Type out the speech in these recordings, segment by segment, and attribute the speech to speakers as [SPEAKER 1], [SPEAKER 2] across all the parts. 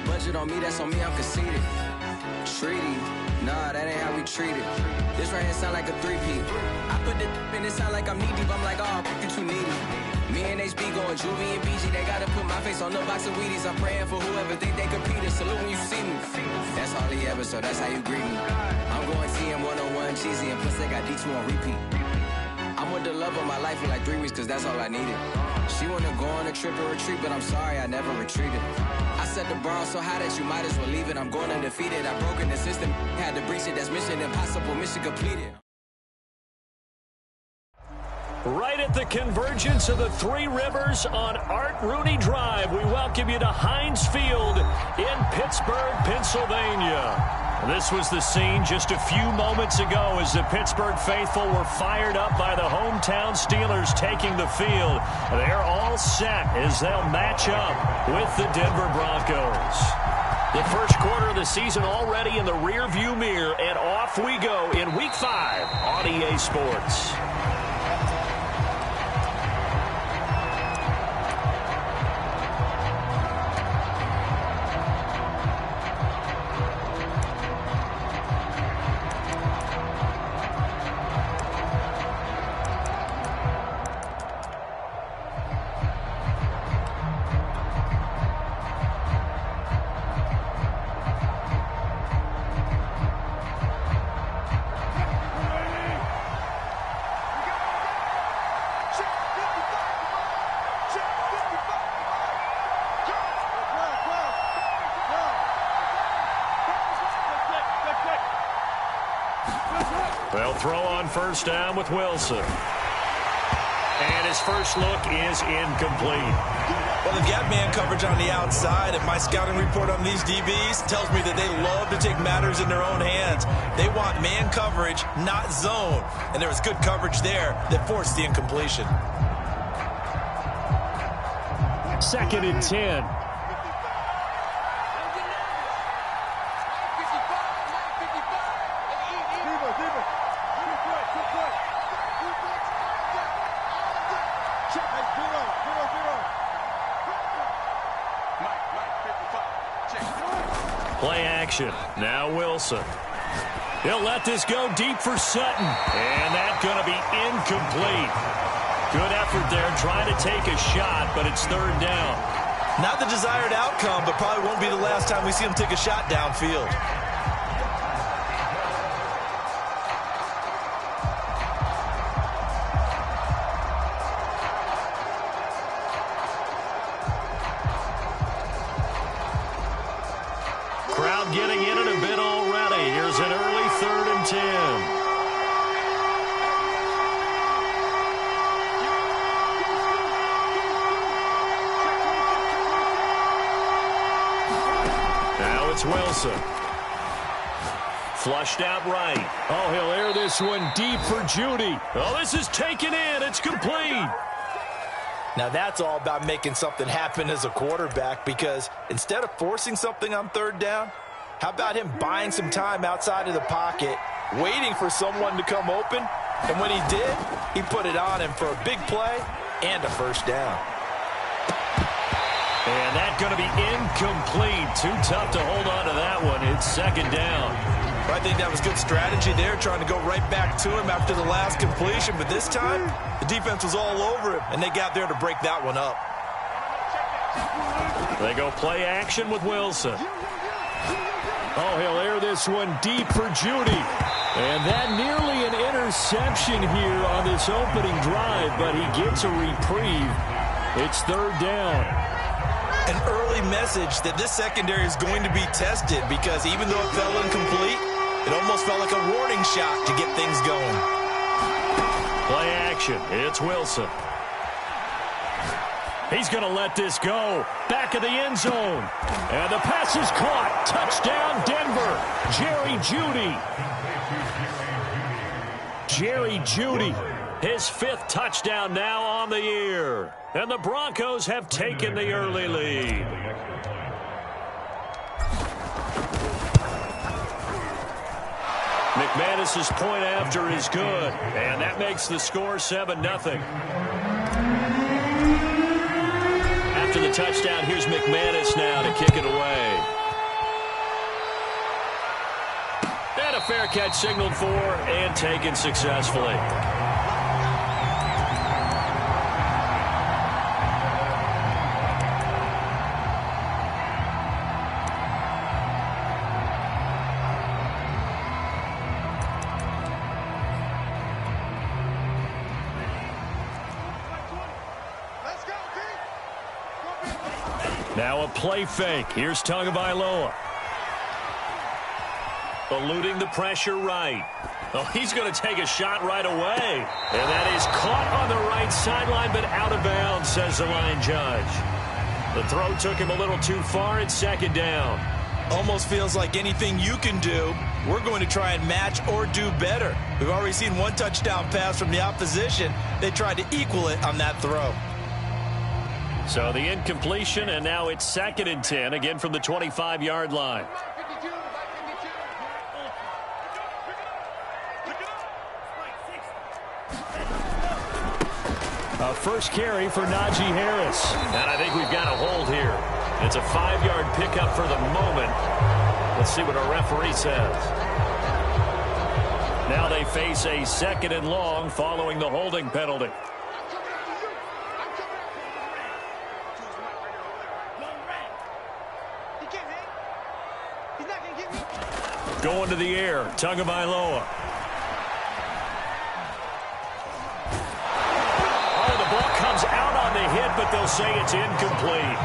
[SPEAKER 1] budget on me, that's on me, I'm conceited. Treaty, nah, that ain't how we treat it. This right here sound like a three-peat. I put the in it sound like I'm knee-deep. I'm like, oh, you too needy. Me and HB going Juvie and BG. They gotta put my face on the box of Wheaties. I'm praying for whoever think they competed. Salute when you see me. That's all he ever, so that's how you greet me. I'm going TM 101 cheesy, and plus they got D2 on repeat. I'm with the love of my life for like 3 weeks, cause that's all I needed. She wanna go on a trip or retreat, but I'm sorry, I never retreated. I set the bar so high that you might as well leave it. I'm going undefeated. I've broken the system, had to breach it. That's mission impossible, mission completed.
[SPEAKER 2] Right at the convergence of the Three Rivers on Art Rooney Drive, we welcome you to Heinz Field in Pittsburgh, Pennsylvania. This was the scene just a few moments ago as the Pittsburgh faithful were fired up by the hometown Steelers taking the field. They're all set as they'll match up with the Denver Broncos. The first quarter of the season already in the rearview mirror, and off we go in Week 5 on EA Sports. They'll throw on first down with Wilson. And his first look is incomplete.
[SPEAKER 3] Well, they've got man coverage on the outside, and my scouting report on these DBs tells me that they love to take matters in their own hands. They want man coverage, not zone. And there was good coverage there that forced the incompletion.
[SPEAKER 2] 2nd and 10. Play action. Now Wilson. He'll let this go deep for Sutton. And that's going to be incomplete. Good effort there trying to take a shot, but it's 3rd down.
[SPEAKER 3] Not the desired outcome, but probably won't be the last time we see him take a shot downfield.
[SPEAKER 2] Crowd getting in it a bit already. Here's an early 3rd and 10. Now it's Wilson. Flushed out right. Oh, he'll air this one deep for Judy. Oh, this is taken in. It's complete.
[SPEAKER 3] Now that's all about making something happen as a quarterback, because instead of forcing something on 3rd down, how about him buying some time outside of the pocket, waiting for someone to come open, and when he did, he put it on him for a big play and a first down.
[SPEAKER 2] And that's going to be incomplete. Too tough to hold on to that one. It's 2nd down.
[SPEAKER 3] I think that was good strategy there, trying to go right back to him after the last completion. But this time, the defense was all over him, and they got there to break that one up.
[SPEAKER 2] They go play action with Wilson. Oh, he'll air this one deep for Judy. And that nearly an interception here on this opening drive, but he gets a reprieve. It's 3rd down.
[SPEAKER 3] An early message that this secondary is going to be tested, because even though it fell incomplete, it almost felt like a warning shot to get things going.
[SPEAKER 2] Play action. It's Wilson. He's going to let this go. Back of the end zone. And the pass is caught. Touchdown, Denver. Jerry Jeudy. Jerry Jeudy. His 5th touchdown now on the year. And the Broncos have taken the early lead. McManus's point after is good. And that makes the score 7-0. After the touchdown, here's McManus now to kick it away. a fair catch signaled for and taken successfully. Now a play fake. Here's Tagovailoa. Eluding the pressure right. Oh, he's going to take a shot right away. And that is caught on the right sideline, but out of bounds, says the line judge. The throw took him a little too far. It's second down.
[SPEAKER 3] Almost feels like anything you can do, we're going to try and match or do better. We've already seen one touchdown pass from the opposition. They tried to equal it on that throw.
[SPEAKER 2] So the incompletion, and now it's 2nd and 10, again from the 25-yard line. A first carry for Najee Harris. And I think we've got a hold here. It's a 5-yard pickup for the moment. Let's see what our referee says. Now they face a 2nd and long following the holding penalty. Going to the air, Tagovailoa. Oh, the ball comes out on the hit, but they'll say it's incomplete.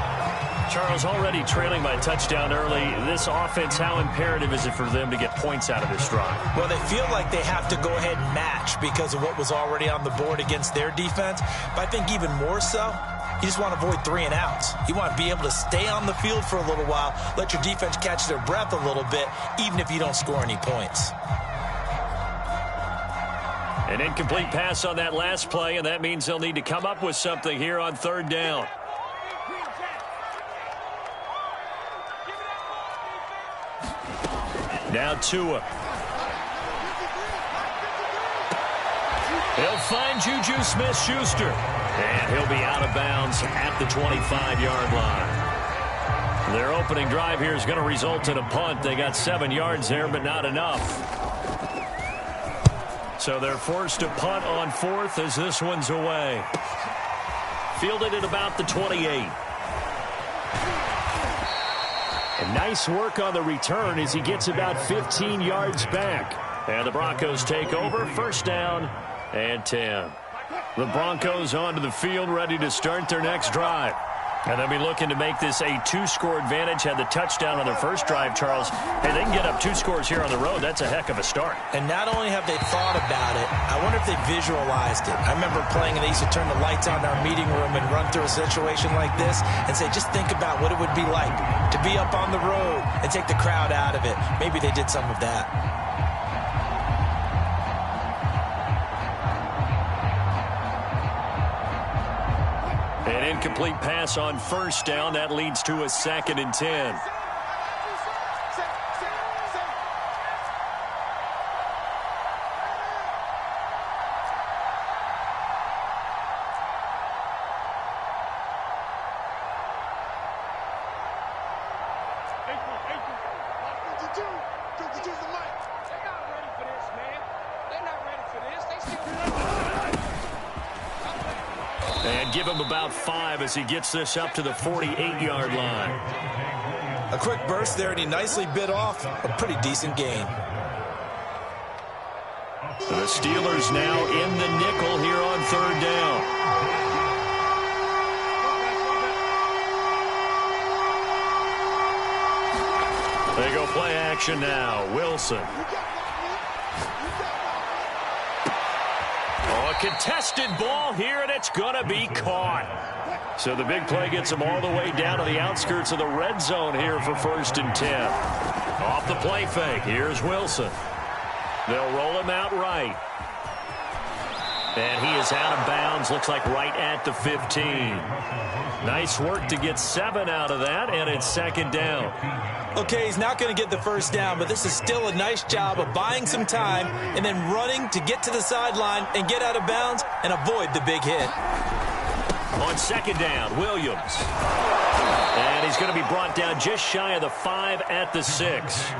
[SPEAKER 2] Charles, already trailing by a touchdown early. This offense, how imperative is it for them to get points out of this drive?
[SPEAKER 3] Well, they feel like they have to go ahead and match because of what was already on the board against their defense. But I think even more so, you just want to avoid 3 and outs. You want to be able to stay on the field for a little while, let your defense catch their breath a little bit, even if you don't score any points.
[SPEAKER 2] An incomplete pass on that last play, and that means they'll need to come up with something here on 3rd down. Now Tua. He'll find Juju Smith-Schuster. And he'll be out of bounds at the 25-yard line. Their opening drive here is going to result in a punt. They got 7 yards there, but not enough. So they're forced to punt on 4th as this one's away. Fielded at about the 28. And nice work on the return as he gets about 15 yards back. And the Broncos take over, 1st down and 10. The Broncos onto the field, ready to start their next drive. And they'll be looking to make this a 2-score advantage. Had the touchdown on their first drive, Charles. Hey, they can get up 2 scores here on the road. That's a heck of a start.
[SPEAKER 3] And not only have they thought about it, I wonder if they visualized it. I remember playing, and they used to turn the lights on in our meeting room and run through a situation like this and say, just think about what it would be like to be up on the road and take the crowd out of it. Maybe they did some of that.
[SPEAKER 2] An incomplete pass on 1st down. That leads to a 2nd and 10. And give him about 5 as he gets this up to the 48-yard line.
[SPEAKER 3] A quick burst there, and he nicely bit off a pretty decent gain.
[SPEAKER 2] The Steelers now in the nickel here on 3rd down. They go play action now. Wilson. A contested ball here, and it's going to be caught. So the big play gets them all the way down to the outskirts of the red zone here for 1st and 10. Off the play fake, here's Wilson. They'll roll him out right. And he is out of bounds, looks like right at the 15. Nice work to get 7 out of that, and it's 2nd down.
[SPEAKER 3] Okay, he's not going to get the 1st down, but this is still a nice job of buying some time and then running to get to the sideline and get out of bounds and avoid the big hit.
[SPEAKER 2] On 2nd down, Williams. And he's going to be brought down just shy of the 5 at the 6.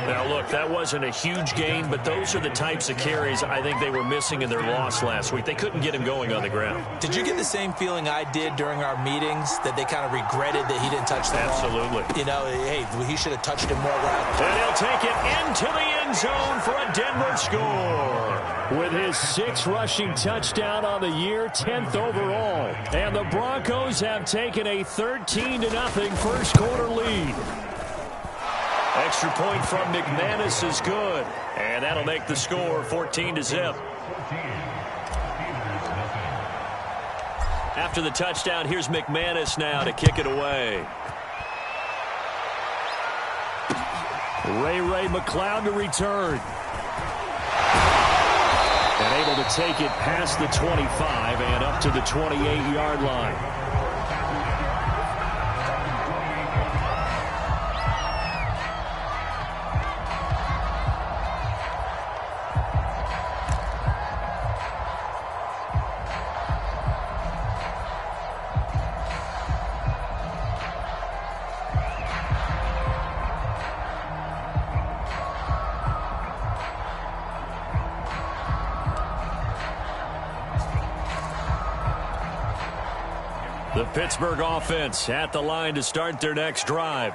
[SPEAKER 2] Now, look, that wasn't a huge gain, but those are the types of carries I think they were missing in their loss last week. They couldn't get him going on the ground.
[SPEAKER 3] Did you get the same feeling I did during our meetings, that they kind of regretted that he didn't touch the ball?
[SPEAKER 2] Absolutely.
[SPEAKER 3] You know, hey, he should have touched him more round.
[SPEAKER 2] And he'll take it into the end zone for a Denver score. With his 6th rushing touchdown on the year, 10th overall. And the Broncos have taken a 13-0 first quarter lead. Extra point from McManus is good. And that'll make the score 14-0. After the touchdown, here's McManus now to kick it away. Ray McLeod to return. And able to take it past the 25 and up to the 28-yard line. The Pittsburgh offense at the line to start their next drive.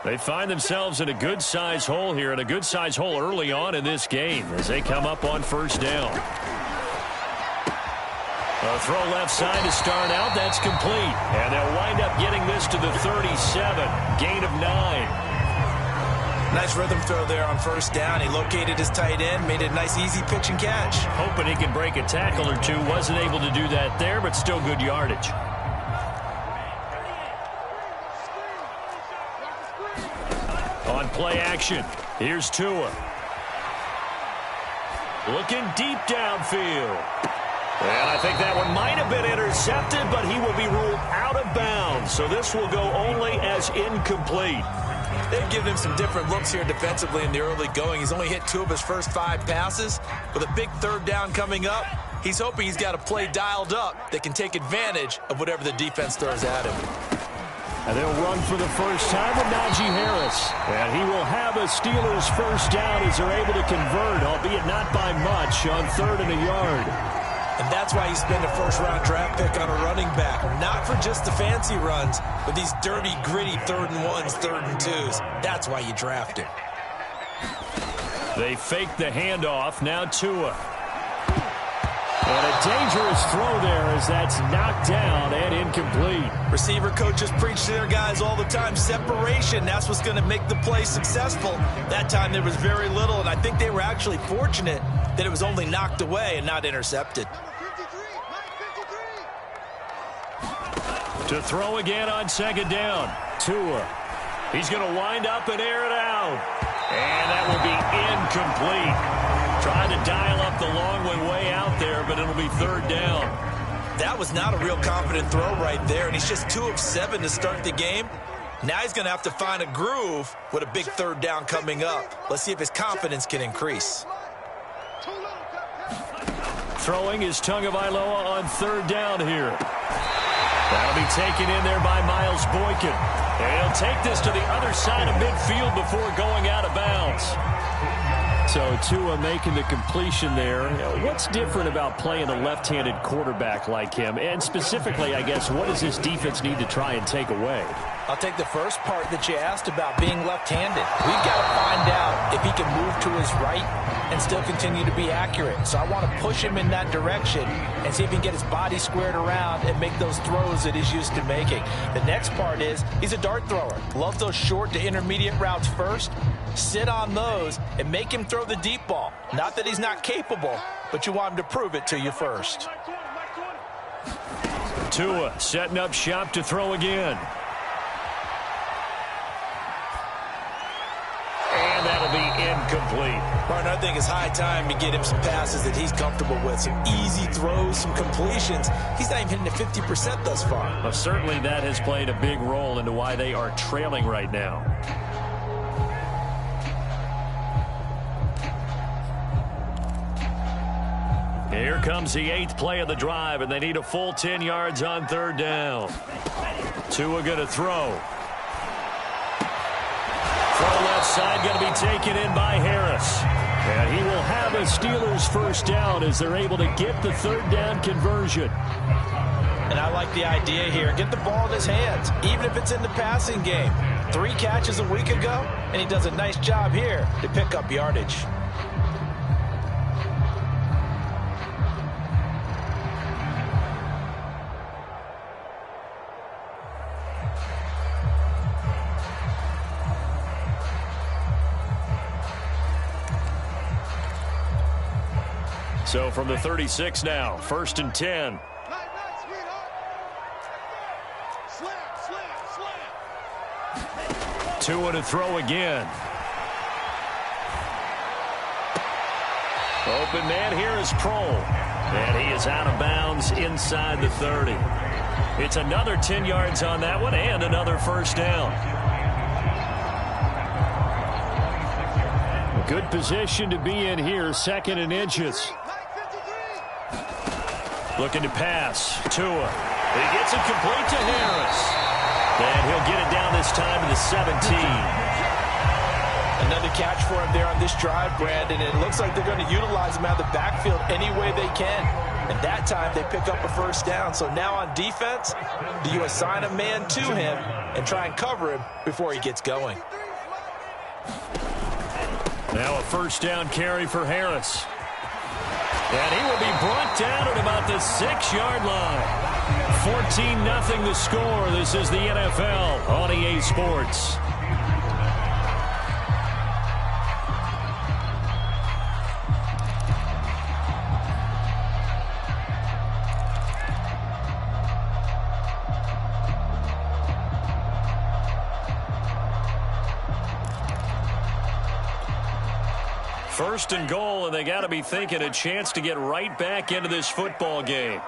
[SPEAKER 2] They find themselves in a good-size hole here, and a good-size hole early on in this game as they come up on first down. A throw left side to start out. That's complete. And they'll wind up getting this to the 37. Gain of 9.
[SPEAKER 3] Nice rhythm throw there on first down. He located his tight end, made it a nice easy pitch and catch.
[SPEAKER 2] Hoping he can break a tackle or two. Wasn't able to do that there, but still good yardage. On play action, here's Tua. Looking deep downfield. And I think that one might have been intercepted, but he will be ruled out of bounds. So this will go only as incomplete.
[SPEAKER 3] They've given him some different looks here defensively in the early going. He's only hit 2 of his first 5 passes. With a big third down coming up, he's hoping he's got a play dialed up that can take advantage of whatever the defense throws at him.
[SPEAKER 2] And they'll run for the first time with Najee Harris. And he will have a Steelers first down as they're able to convert, albeit not by much, on 3rd and a yard.
[SPEAKER 3] And that's why you spend a first-round draft pick on a running back. Not for just the fancy runs, but these dirty, gritty 3rd and 1s, 3rd and 2s. That's why you draft him.
[SPEAKER 2] They fake the handoff. Now Tua. And a dangerous throw there as that's knocked down and incomplete.
[SPEAKER 3] Receiver coaches preach to their guys all the time. Separation, that's what's going to make the play successful. That time there was very little, and I think they were actually fortunate that it was only knocked away and not intercepted.
[SPEAKER 2] To throw again on 2nd down. Tua. He's going to wind up and air it out. And that will be incomplete. Trying to dial up the long way out there, but it'll be 3rd down.
[SPEAKER 3] That was not a real confident throw right there, and he's just 2 of 7 to start the game. Now he's going to have to find a groove with a big 3rd down coming up. Let's see if his confidence can increase.
[SPEAKER 2] Throwing is Tagovailoa on 3rd down here. That'll be taken in there by Miles Boykin. And he'll take this to the other side of midfield before going out of bounds. So Tua making the completion there. What's different about playing a left-handed quarterback like him? And specifically, I guess, what does this defense need to try and take away?
[SPEAKER 3] I'll take the first part that you asked about being left-handed. We've got to find out if he can move to his right and still continue to be accurate. So I want to push him in that direction and see if he can get his body squared around and make those throws that he's used to making. The next part is he's a dart thrower. Loves those short to intermediate routes first. Sit on those and make him throw the deep ball. Not that he's not capable, but you want him to prove it to you first.
[SPEAKER 2] Tua setting up shop to throw again. And that'll be incomplete.
[SPEAKER 3] Martin, I think it's high time to get him some passes that he's comfortable with. Some easy throws, some completions. He's not even hitting at 50% thus far.
[SPEAKER 2] Well, certainly that has played a big role into why they are trailing right now. Here comes the 8th play of the drive, and they need a full 10 yards on 3rd down. Tua going to throw. Throw left Outside going to be taken in by Harris. And he will have a Steelers first down as they're able to get the third down conversion.
[SPEAKER 3] And I like the idea here. Get the ball in his hands, even if it's in the passing game. 3 catches a week ago, and he does a nice job here to pick up yardage.
[SPEAKER 2] So from the 36 now, 1st and 10. Tua to throw again. Open man here is Pro. And he is out of bounds inside the 30. It's another 10 yards on that one and another first down. A good position to be in here, 2nd and inches. Looking to pass. Tua. He gets it complete to Harris. And he'll get it down this time to the 17.
[SPEAKER 3] Another catch for him there on this drive, Brandon. And it looks like they're going to utilize him out of the backfield any way they can. And that time they pick up a first down. So now on defense, do you assign a man to him and try and cover him before he gets going?
[SPEAKER 2] Now a first down carry for Harris. And he will be brought down at about the 6-yard line. 14-0 the score. This is the NFL on EA Sports. First and goal, and they got to be thinking a chance to get right back into this football game.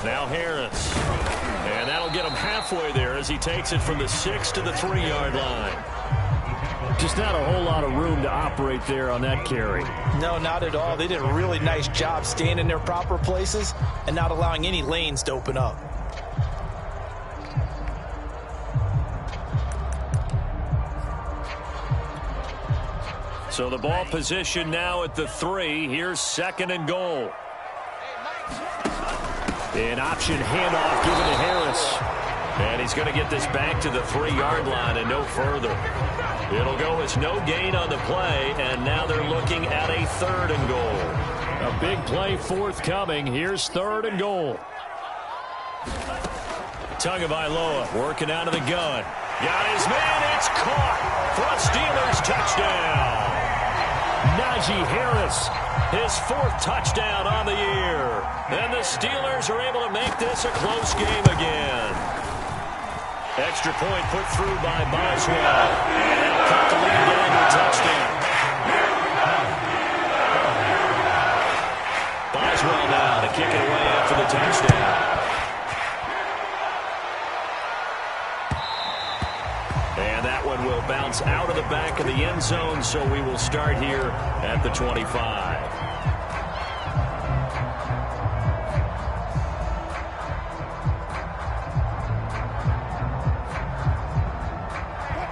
[SPEAKER 2] Now Harris. And that'll get him halfway there as he takes it from the 6 to the 3-yard line. Just not a whole lot of room to operate there on that carry.
[SPEAKER 3] No, not at all. They did a really nice job staying in their proper places and not allowing any lanes to open up.
[SPEAKER 2] So the ball position now at the 3. Here's 2nd and goal. An option handoff given to Harris. And he's going to get this back to the 3-yard line and no further. It'll go as no gain on the play, and now they're looking at a 3rd and goal. A big play forthcoming. Here's 3rd and goal. Tagovailoa working out of the gun. Got his man. It's caught for a Steelers touchdown. Najee Harris, his 4th touchdown on the year. And the Steelers are able to make this a close game again. Extra point put through by Boswell. And that'll cut the lead down to a touchdown. Boswell now to kick it away after the touchdown. And that one will bounce out of the back of the end zone, so we will start here at the 25.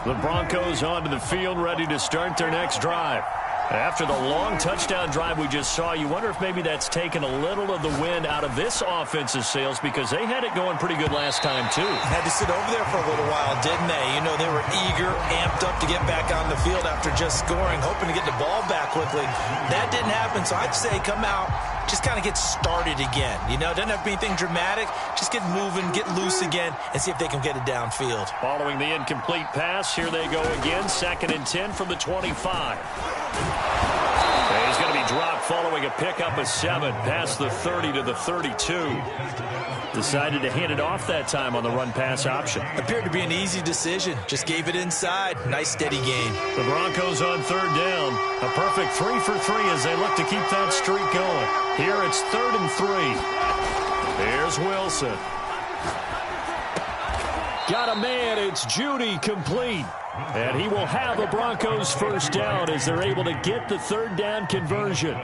[SPEAKER 2] The Broncos onto the field, ready to start their next drive. After the long touchdown drive we just saw, you wonder if maybe that's taken a little of the wind out of this offense's sails, because they had it going pretty good last time, too.
[SPEAKER 3] Had to sit over there for a little while, didn't they? You know, they were eager, amped up to get back on the field after just scoring, hoping to get the ball back quickly. That didn't happen, so I'd say come out, just kind of get started again. You know, doesn't have to be anything dramatic. Just get moving, get loose again, and see if they can get it downfield.
[SPEAKER 2] Following the incomplete pass, here they go again. 2nd and 10 from the 25. And he's going to be dropped following a pickup of 7 past the 30 to the 32. Decided to hand it off that time on the run-pass option.
[SPEAKER 3] Appeared to be an easy decision. Just gave it inside. Nice, steady gain.
[SPEAKER 2] The Broncos on 3rd down. A perfect 3 for 3 as they look to keep that streak going. Here it's 3rd and 3. Here's Wilson. Got a man. It's Judy, complete. And he will have the Broncos first down as they're able to get the 3rd down conversion.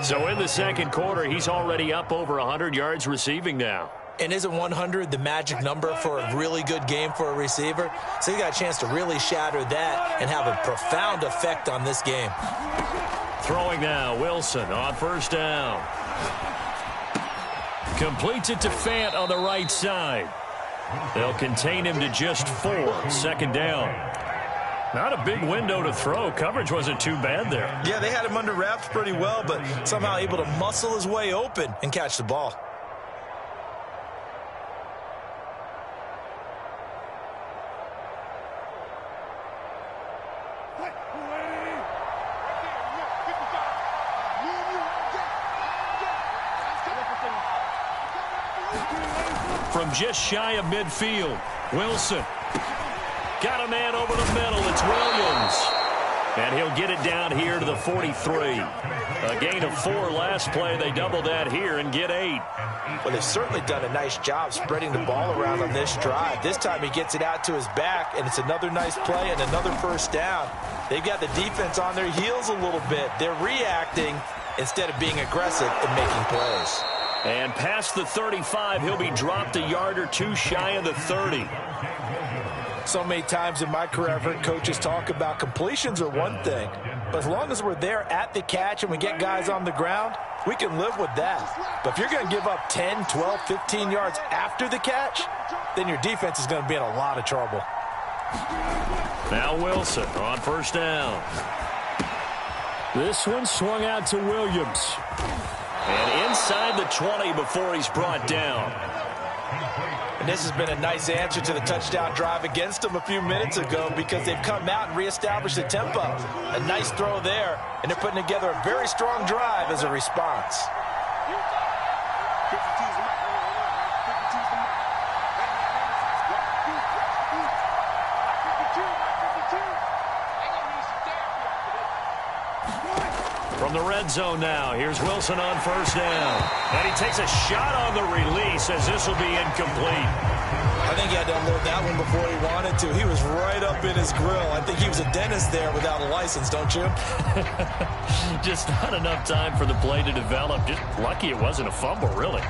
[SPEAKER 2] So in the 2nd quarter, he's already up over 100 yards receiving now.
[SPEAKER 3] And isn't 100 the magic number for a really good game for a receiver? So he got a chance to really shatter that and have a profound effect on this game.
[SPEAKER 2] Throwing now, Wilson on first down. Completes it to Fant on the right side. They'll contain him to just 4. Second down. Not a big window to throw. Coverage wasn't too bad there.
[SPEAKER 3] Yeah, they had him under wraps pretty well, but somehow able to muscle his way open and catch the ball.
[SPEAKER 2] From just shy of midfield, Wilson. Got a man over the middle. It's Williams. And he'll get it down here to the 43. A gain of 4 last play. They double that here and get 8.
[SPEAKER 3] Well, they've certainly done a nice job spreading the ball around on this drive. This time he gets it out to his back, and it's another nice play and another first down. They've got the defense on their heels a little bit. They're reacting instead of being aggressive and making plays.
[SPEAKER 2] And past the 35, he'll be dropped a yard or 2 shy of the 30.
[SPEAKER 3] So many times in my career, I've heard coaches talk about completions are one thing, but as long as we're there at the catch and we get guys on the ground, we can live with that. But if you're going to give up 10, 12, 15 yards after the catch, then your defense is going to be in a lot of trouble.
[SPEAKER 2] Now Wilson on first down. This one swung out to Williams. And inside the 20 before he's brought down.
[SPEAKER 3] And this has been a nice answer to the touchdown drive against them a few minutes ago because they've come out and reestablished the tempo. A nice throw there, and they're putting together a very strong drive as a response.
[SPEAKER 2] From the red zone now, here's Wilson on first down. And he takes a shot on the release as this will be incomplete.
[SPEAKER 3] I think he had to unload that one before he wanted to. He was right up in his grill. I think he was a dentist there without a license, don't you?
[SPEAKER 2] Just not enough time for the play to develop. Just lucky it wasn't a fumble, really.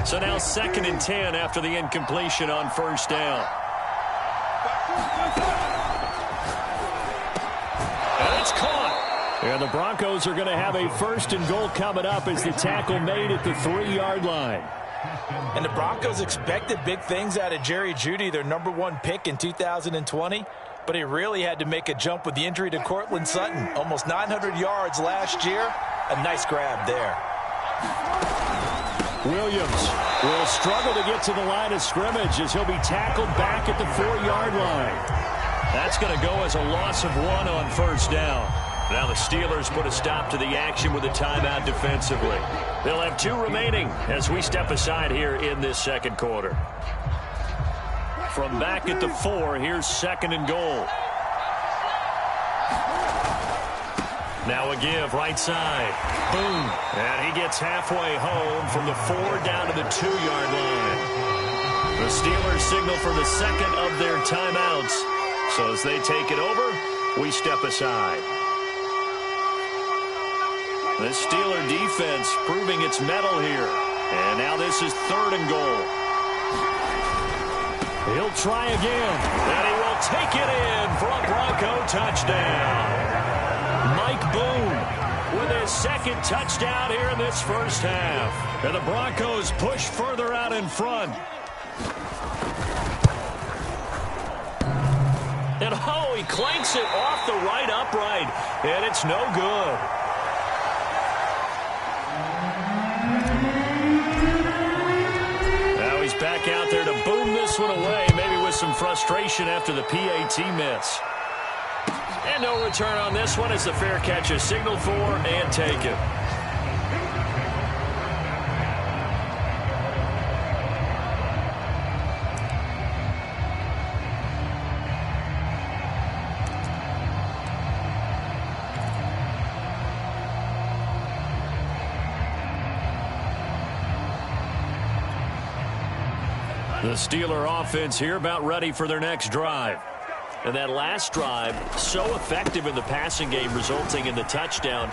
[SPEAKER 2] So now 2nd and 10 after the incompletion on first down. And it's caught. And the Broncos are going to have a 1st and goal coming up as the tackle made at the 3-yard line.
[SPEAKER 3] And the Broncos expected big things out of Jerry Jeudy, their #1 pick in 2020. But he really had to make a jump with the injury to Cortland Sutton. Almost 900 yards last year. A nice grab there.
[SPEAKER 2] Williams will struggle to get to the line of scrimmage as he'll be tackled back at the 4-yard line. That's going to go as a loss of 1 on first down. Now the Steelers put a stop to the action with a timeout defensively. They'll have 2 remaining as we step aside here in this second quarter. From back at the 4, here's 2nd and goal. Now a give right side. Boom. And he gets halfway home from the 4 down to the 2-yard line. The Steelers signal for the 2nd of their timeouts. So as they take it over, we step aside. The Steeler defense proving its mettle here. And now this is 3rd and goal. He'll try again. And he will take it in for a Bronco touchdown. Mike Boone with his 2nd touchdown here in this first half. And the Broncos push further out in front. And oh, he clanks it off the right upright. And it's no good. Now he's back out there to boom this one away, maybe with some frustration after the PAT miss. And no return on this one as the fair catch is signaled for and taken. The Steeler offense here about ready for their next drive. And that last drive, so effective in the passing game, resulting in the touchdown.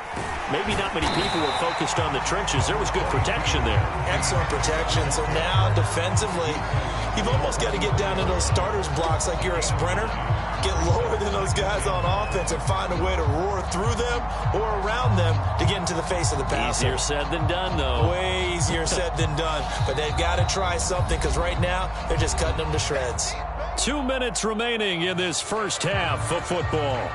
[SPEAKER 2] Maybe not many people were focused on the trenches. There was good protection there.
[SPEAKER 3] Excellent protection. So now, defensively, you've almost got to get down to those starters blocks like you're a sprinter. Get lower than those guys on offense and find a way to roar through them or around them to get into the face of the passer.
[SPEAKER 2] Easier said than done, though.
[SPEAKER 3] Way easier said than done. But they've got to try something because right now they're just cutting them to shreds.
[SPEAKER 2] 2 minutes remaining in this first half of football.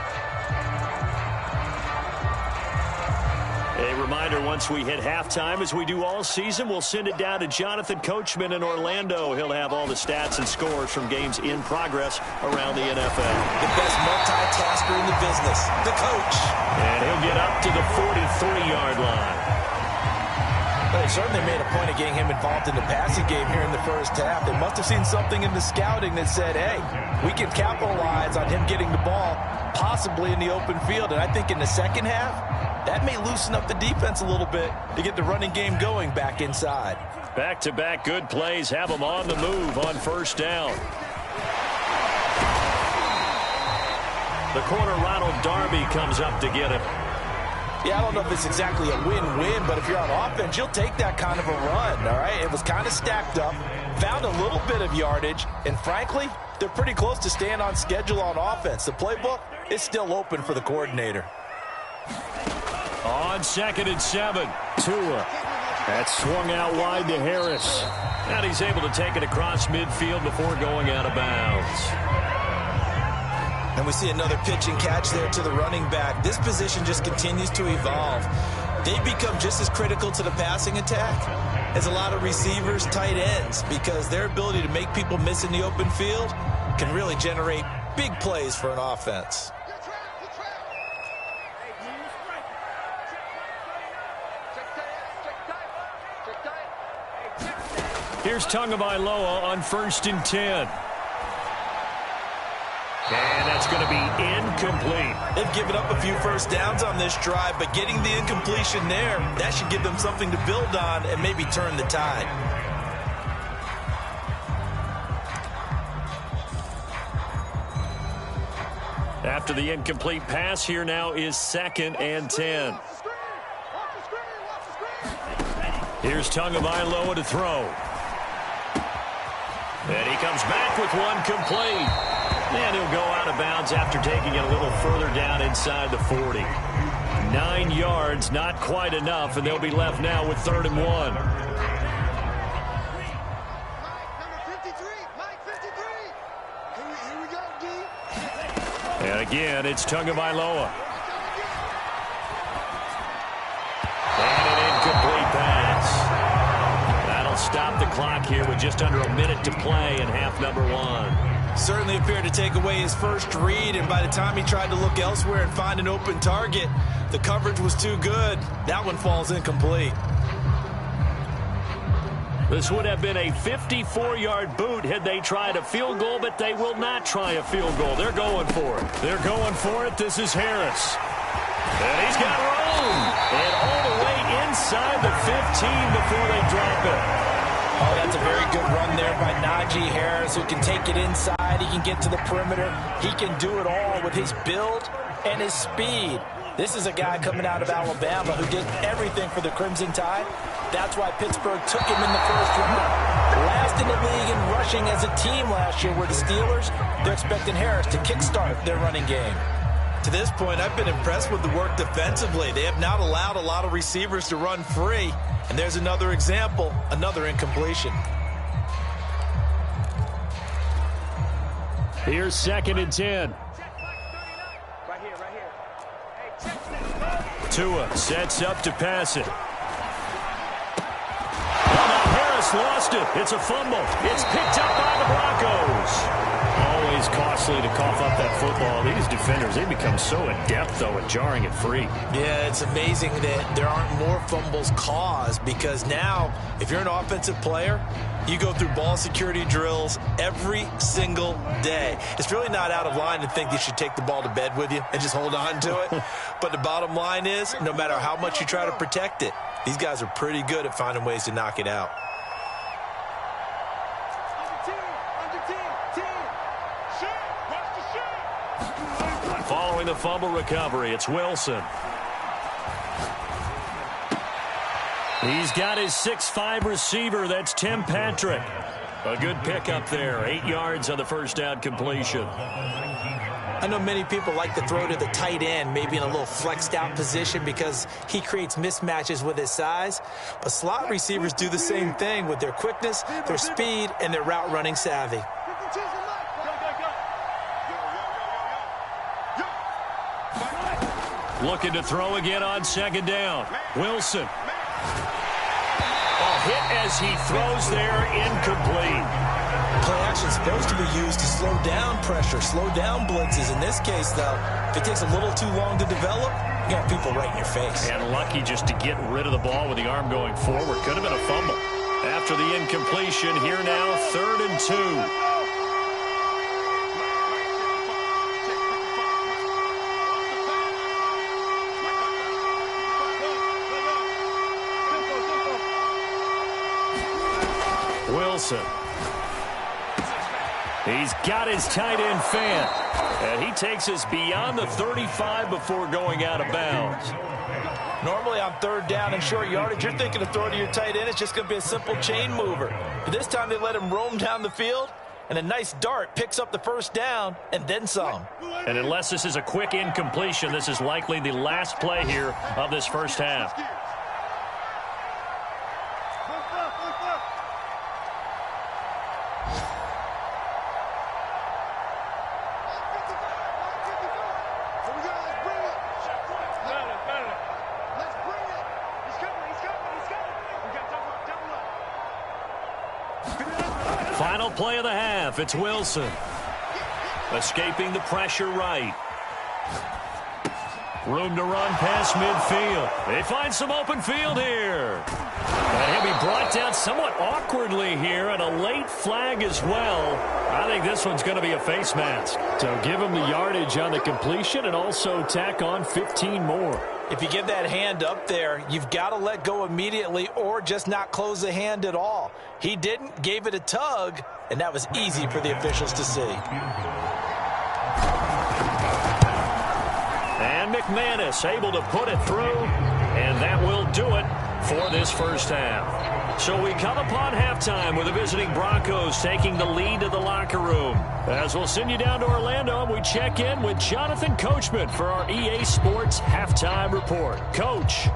[SPEAKER 2] A reminder, once we hit halftime, as we do all season, we'll send it down to Jonathan Coachman in Orlando. He'll have all the stats and scores from games in progress around the NFL.
[SPEAKER 3] The best multitasker in the business, the coach.
[SPEAKER 2] And he'll get up to the 43-yard line.
[SPEAKER 3] Well, they certainly made a point of getting him involved in the passing game here in the first half. They must have seen something in the scouting that said, hey, we can capitalize on him getting the ball, possibly in the open field. And I think in the second half, that may loosen up the defense a little bit to get the running game going back inside.
[SPEAKER 2] Back-to-back good plays have them on the move on first down. The corner, Ronald Darby, comes up to get him.
[SPEAKER 3] Yeah, I don't know if it's exactly a win-win, but if you're on offense, you'll take that kind of a run, all right? It was kind of stacked up, found a little bit of yardage, and frankly, they're pretty close to staying on schedule on offense. The playbook is still open for the coordinator.
[SPEAKER 2] On 2nd and 7, Tua. That swung out wide to Harris. And he's able to take it across midfield before going out of bounds.
[SPEAKER 3] And we see another pitch and catch there to the running back. This position just continues to evolve. They become just as critical to the passing attack as a lot of receivers, tight ends, because their ability to make people miss in the open field can really generate big plays for an offense.
[SPEAKER 2] Here's Tagovailoa on 1st and 10. And that's going to be incomplete.
[SPEAKER 3] They've given up a few first downs on this drive, but getting the incompletion there, that should give them something to build on and maybe turn the tide.
[SPEAKER 2] After the incomplete pass, here now is 2nd and 10. Here's Tagovailoa to throw. And he comes back with one complete. And he'll go out of bounds after taking it a little further down inside the 40. 9 yards, not quite enough, and they'll be left now with 3rd and 1. And again, it's Tagovailoa. And an incomplete pass. That'll stop the clock here with just under a minute to play in half number 1.
[SPEAKER 3] Certainly appeared to take away his first read, and by the time he tried to look elsewhere and find an open target, the coverage was too good. That one falls incomplete.
[SPEAKER 2] This would have been a 54-yard boot had they tried a field goal, but they will not try a field goal. They're going for it. They're going for it. This is Harris. And he's got room. And all the way inside the 15 before they drop it.
[SPEAKER 3] Oh, that's a very good run there by Najee Harris, who can take it inside. He can get to the perimeter. He can do it all with his build and his speed. This is a guy coming out of Alabama who did everything for the Crimson Tide. That's why Pittsburgh took him in the first round. Last in the league in rushing as a team last year were the Steelers. They're expecting Harris to kickstart their running game. To this point, I've been impressed with the work defensively. They have not allowed a lot of receivers to run free. And there's another example, another incompletion.
[SPEAKER 2] Here's 2nd and 10.
[SPEAKER 4] Right here.
[SPEAKER 2] Tua sets up to pass it. Well, now Harris lost it. It's a fumble. It's picked up by the Broncos. Always costly to cough up that football. These defenders, they become so adept, though, at jarring it free.
[SPEAKER 3] Yeah, it's amazing that there aren't more fumbles caused, because now, if you're an offensive player, you go through ball security drills every single day. It's really not out of line to think you should take the ball to bed with you and just hold on to it. But the bottom line is, no matter how much you try to protect it, these guys are pretty good at finding ways to knock it out.
[SPEAKER 2] throwing the fumble recovery. It's Wilson. He's got his 6'5" receiver. That's Tim Patrick. A good pickup there. 8 yards on the first down completion.
[SPEAKER 3] I know many people like to throw to the tight end, maybe in a little flexed out position because he creates mismatches with his size. But slot receivers do the same thing with their quickness, their speed, and their route running savvy.
[SPEAKER 2] Looking to throw again on second down. Wilson. A hit as he throws there, incomplete.
[SPEAKER 3] Play action is supposed to be used to slow down pressure, slow down blitzes. In this case, though, if it takes a little too long to develop, you got people right in your face.
[SPEAKER 2] And lucky just to get rid of the ball with the arm going forward. Could have been a fumble. After the incompletion, here now, 3rd and 2. Wilson. He's got his tight end fan. And he takes us beyond the 35 before going out of bounds.
[SPEAKER 3] Normally on 3rd down and short yardage, you're thinking of throwing to your tight end. It's just going to be a simple chain mover. But this time they let him roam down the field, and a nice dart picks up the first down and then some.
[SPEAKER 2] And unless this is a quick incompletion, this is likely the last play here of this first half. Final play of the half. It's Wilson. Escaping the pressure right. Room to run past midfield. They find some open field here. And he'll be brought down somewhat awkwardly here, and a late flag as well. I think this one's going to be a face mask. So give him the yardage on the completion and also tack on 15 more.
[SPEAKER 3] If you give that hand up there, you've got to let go immediately or just not close the hand at all. He didn't, gave it a tug, and that was easy for the officials to see.
[SPEAKER 2] And McManus able to put it through, and that will do it for this first half. So we come upon halftime with the visiting Broncos taking the lead to the locker room. As we'll send you down to Orlando, we check in with Jonathan Coachman for our EA Sports Halftime Report. Coach.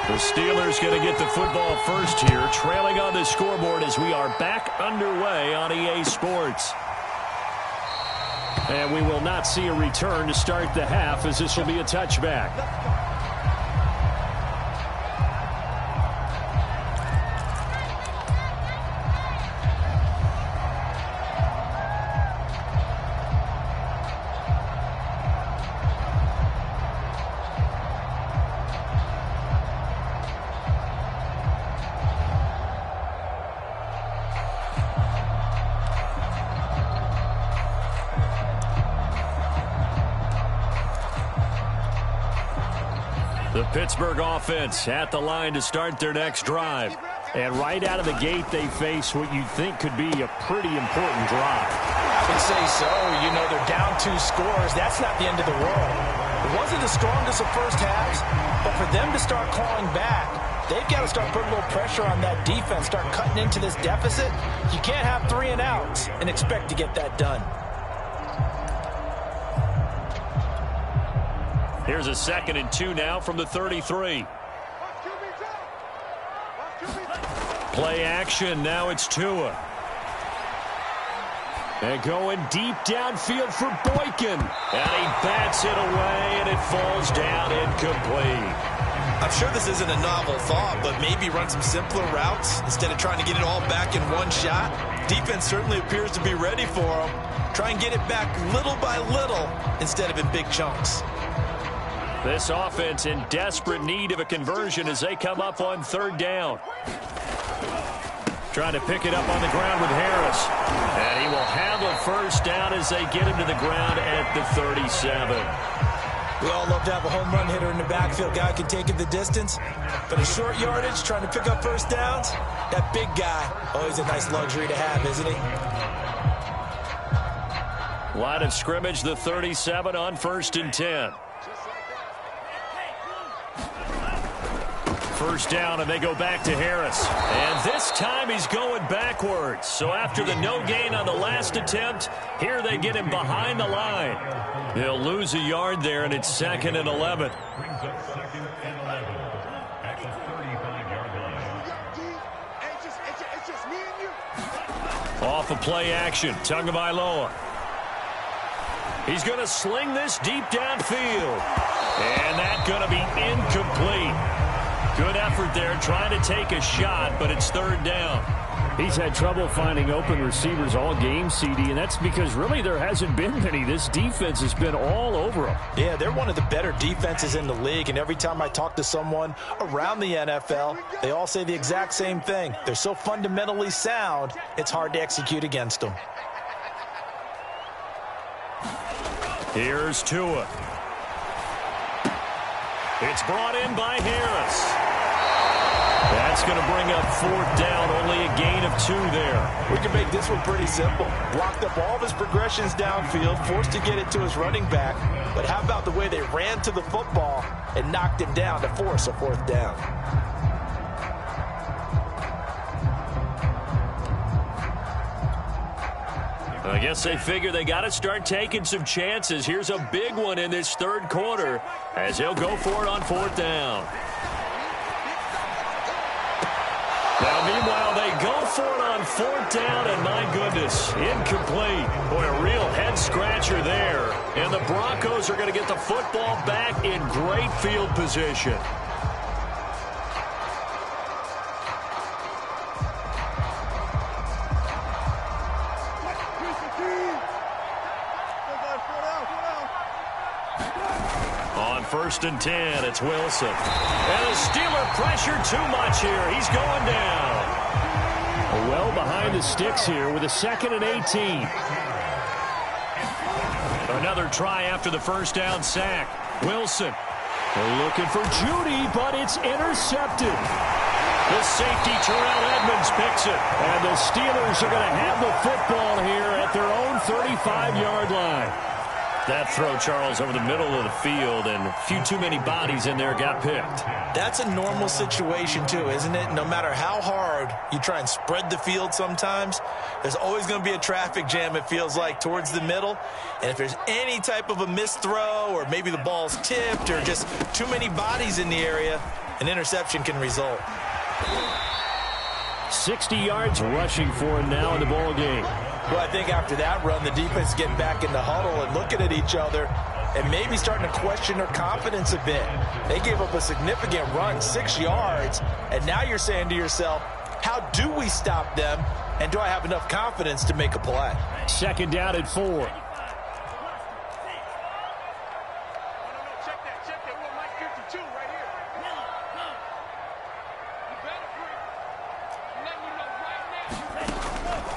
[SPEAKER 2] The Steelers going to get the football first here, trailing on the scoreboard as we are back underway on EA Sports. And we will not see a return to start the half, as this will be a touchback. The Pittsburgh offense at the line to start their next drive. And right out of the gate, they face what you'd think could be a pretty important drive.
[SPEAKER 3] I would say so. You know, they're down 2 scores. That's not the end of the world. It wasn't the strongest of first halves, but for them to start clawing back, they've got to start putting a little pressure on that defense, start cutting into this deficit. You can't have 3 and outs and expect to get that done.
[SPEAKER 2] Here's a 2nd and 2 now from the 33. Play action. Now it's Tua. And going deep downfield for Boykin. And he bats it away, and it falls down incomplete.
[SPEAKER 3] I'm sure this isn't a novel thought, but maybe run some simpler routes instead of trying to get it all back in one shot. Defense certainly appears to be ready for him. Try and get it back little by little instead of in big chunks.
[SPEAKER 2] This offense in desperate need of a conversion as they come up on 3rd down. Trying to pick it up on the ground with Harris. And he will have a first down as they get him to the ground at the 37.
[SPEAKER 3] We all love to have a home run hitter in the backfield. Guy can take it the distance. But a short yardage, trying to pick up first downs, that big guy, always a nice luxury to have, isn't he?
[SPEAKER 2] Line of scrimmage, the 37 on 1st and 10. First down, and they go back to Harris. And this time he's going backwards. So after the no gain on the last attempt, here they get him behind the line. He'll lose a yard there, and it's 2nd and 11. Off of play action, Tagovailoa. He's going to sling this deep downfield. And that's going to be incomplete. Good effort there, trying to take a shot, but it's 3rd down.
[SPEAKER 5] He's had trouble finding open receivers all game, CD, and that's because really there hasn't been many. This defense has been all over him.
[SPEAKER 3] Yeah, they're one of the better defenses in the league, and every time I talk to someone around the NFL, they all say the exact same thing. They're so fundamentally sound, it's hard to execute against them.
[SPEAKER 2] Here's Tua. It's brought in by Harris. That's going to bring up 4th down, only a gain of 2 there.
[SPEAKER 3] We can make this one pretty simple. Blocked up all of his progressions downfield, forced to get it to his running back. But how about the way they ran to the football and knocked him down to force a 4th down?
[SPEAKER 2] I guess they figure they got to start taking some chances. Here's a big one in this 3rd quarter as he'll go for it on 4th down. Now, meanwhile, they go for it on 4th down, and my goodness, incomplete. Boy, a real head-scratcher there. And the Broncos are going to get the football back in great field position. On 1st and 10, it's Wilson. And the Steeler pressure too much here. He's going down.
[SPEAKER 5] Well behind the sticks here with a 2nd and 18.
[SPEAKER 2] Another try after the first down sack. Wilson looking for Judy, but it's intercepted. The safety, Terrell Edmonds, picks it. And the Steelers are going to have the football here at their own 35-yard line. That throw, Charles, over the middle of the field, and a few too many bodies in there got picked.
[SPEAKER 3] That's a normal situation, too, isn't it? No matter how hard you try and spread the field sometimes, there's always going to be a traffic jam, it feels like, towards the middle. And if there's any type of a missed throw, or maybe the ball's tipped, or just too many bodies in the area, an interception can result.
[SPEAKER 5] 60 yards rushing for him now in the ball game.
[SPEAKER 3] Well, I think after that run, the defense is getting back in the huddle and looking at each other and maybe starting to question their confidence a bit. They gave up a significant run, 6 yards, and now you're saying to yourself, how do we stop them, and do I have enough confidence to make a play?
[SPEAKER 5] 2nd down at 4.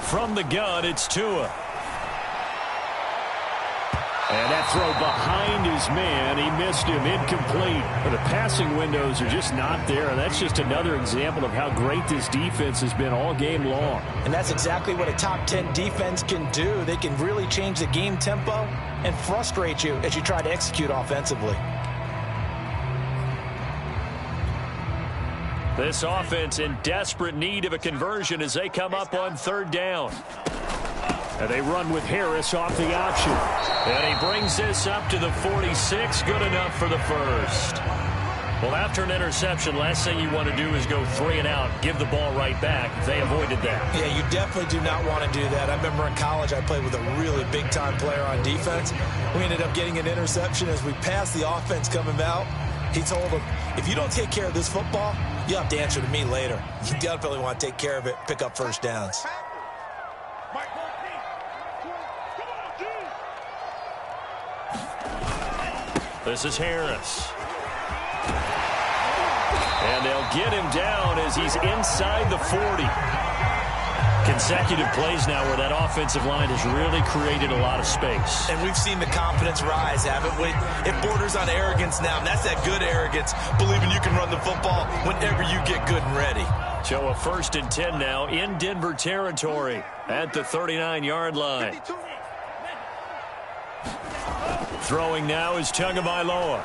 [SPEAKER 2] From the gun, it's Tua.
[SPEAKER 5] And that throw behind his man, he missed him, incomplete. But the passing windows are just not there, and that's just another example of how great this defense has been all game long.
[SPEAKER 3] And that's exactly what a top 10 defense can do. They can really change the game tempo and frustrate you as you try to execute offensively.
[SPEAKER 2] This offense in desperate need of a conversion as they come up on 3rd down.
[SPEAKER 5] And they run with Harris off the option.
[SPEAKER 2] And he brings this up to the 46. Good enough for the first. Well, after an interception, last thing you want to do is go 3 and out, give the ball right back. They avoided that.
[SPEAKER 3] Yeah, you definitely do not want to do that. I remember in college I played with a really big-time player on defense. We ended up getting an interception as we passed the offense coming out. He told him, if you don't take care of this football, you'll have to answer to me later. You definitely want to take care of it, pick up first downs.
[SPEAKER 2] This is Harris. And they'll get him down as he's inside the 40. Consecutive plays now where that offensive line has really created a lot of space.
[SPEAKER 3] And we've seen the confidence rise, haven't we? It borders on arrogance now, and that's that good arrogance, believing you can run the football whenever you get good and ready.
[SPEAKER 2] So a 1st and 10 now in Denver territory at the 39-yard line. Throwing now is Tagovailoa.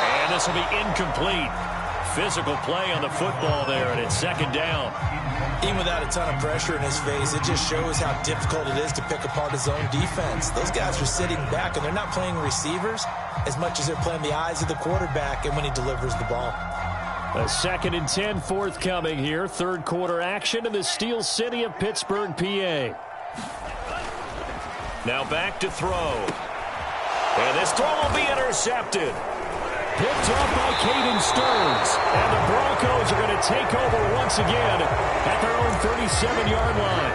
[SPEAKER 2] And this will be incomplete. Physical play on the football there, and it's 2nd down.
[SPEAKER 3] Even without a ton of pressure in his face, it just shows how difficult it is to pick apart his own defense. Those guys are sitting back, and they're not playing receivers as much as they're playing the eyes of the quarterback and when he delivers the ball.
[SPEAKER 2] A 2nd and 10 forthcoming here. 3rd quarter action in the Steel City of Pittsburgh, PA. Now back to throw. And this throw will be intercepted. Picked off by Caden Stearns. And the Broncos are going to take over once again at their own 37-yard line.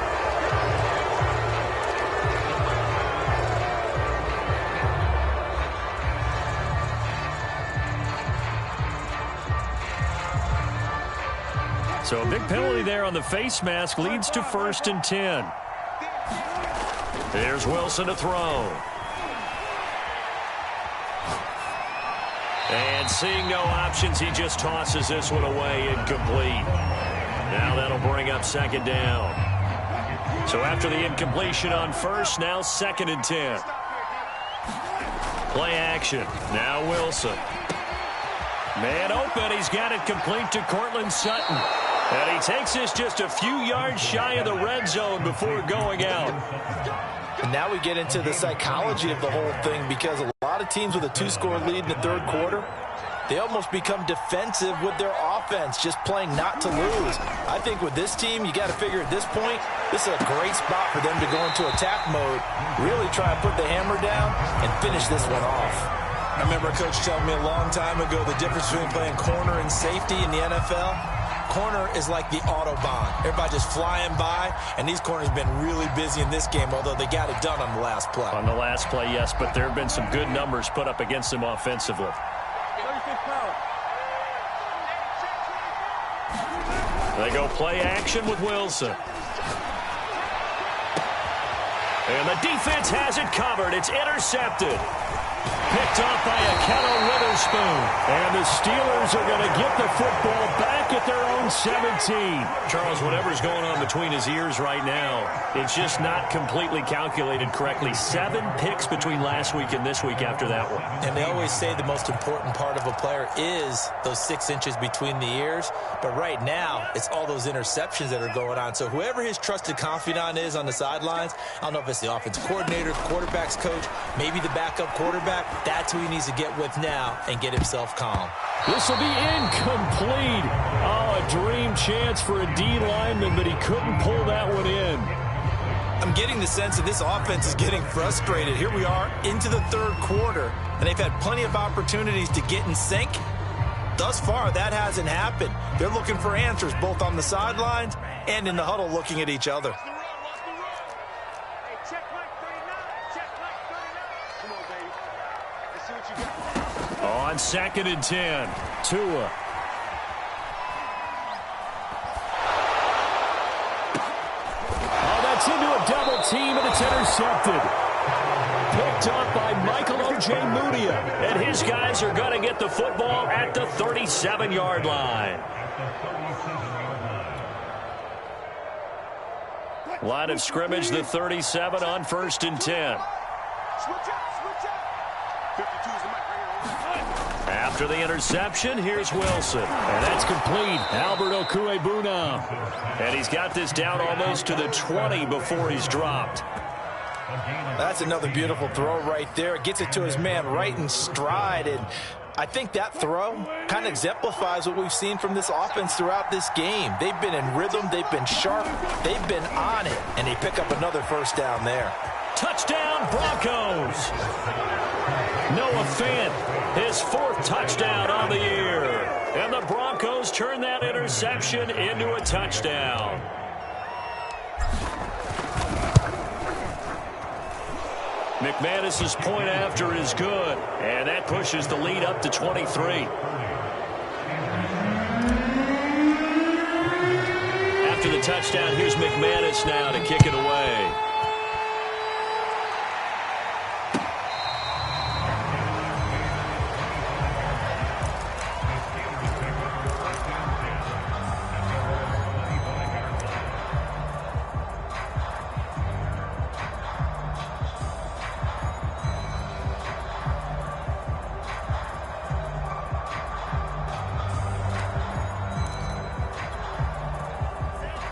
[SPEAKER 2] So a big penalty there on the face mask leads to 1st and 10. Here's Wilson to throw. And seeing no options, he just tosses this one away, incomplete. Now that'll bring up 2nd down. So after the incompletion on 1st, now 2nd and 10. Play action. Now Wilson. Man open. He's got it complete to Cortland Sutton. And he takes this just a few yards shy of the red zone before going out.
[SPEAKER 3] And now we get into the psychology of the whole thing, because a lot of teams with a 2-score lead in the 3rd quarter, they almost become defensive with their offense, just playing not to lose. I think with this team, you got to figure at this point, this is a great spot for them to go into attack mode, really try and put the hammer down and finish this one off. I remember a coach telling me a long time ago the difference between playing corner and safety in the NFL. Corner is like the Autobahn. Everybody just flying by, and these corners have been really busy in this game, although they got it done on the last play.
[SPEAKER 2] On the last play, yes, but there have been some good numbers put up against them offensively. They go play action with Wilson. And the defense has it covered. It's intercepted. Picked off by Akello Witherspoon. And the Steelers are going to get the football back at their own 17. Charles, whatever's going on between his ears right now, it's just not completely calculated correctly. 7 picks between last week and this week after that one.
[SPEAKER 3] And they always say the most important part of a player is those 6 inches between the ears. But right now, it's all those interceptions that are going on. So whoever his trusted confidant is on the sidelines, I don't know if it's the offensive coordinator, the quarterback's coach, maybe the backup quarterback, that's who he needs to get with now and get himself calm.
[SPEAKER 2] This will be incomplete. Oh, a dream chance for a D lineman, but he couldn't pull that one in.
[SPEAKER 3] I'm getting the sense that this offense is getting frustrated. Here we are into the 3rd quarter, and they've had plenty of opportunities to get in sync. Thus far, that hasn't happened. They're looking for answers both on the sidelines and in the huddle looking at each other.
[SPEAKER 2] On 2nd and 10, Tua. Oh, that's into a double team, and it's intercepted. Picked up by Michael Ojemudia. And his guys are going to get the football at the 37-yard line. Line of scrimmage, the 37 on 1st and 10. After the interception, here's Wilson. And that's complete. Albert Okwuegbunam. And he's got this down almost to the 20 before he's dropped.
[SPEAKER 3] That's another beautiful throw right there. Gets it to his man right in stride. And I think that throw kind of exemplifies what we've seen from this offense throughout this game. They've been in rhythm. They've been sharp. They've been on it. And they pick up another 1st down there.
[SPEAKER 2] Touchdown, Broncos. Noah Fant, his 4th touchdown on the year. And the Broncos turn that interception into a touchdown. McManus's point after is good. And that pushes the lead up to 23. After the touchdown, here's McManus now to kick it away.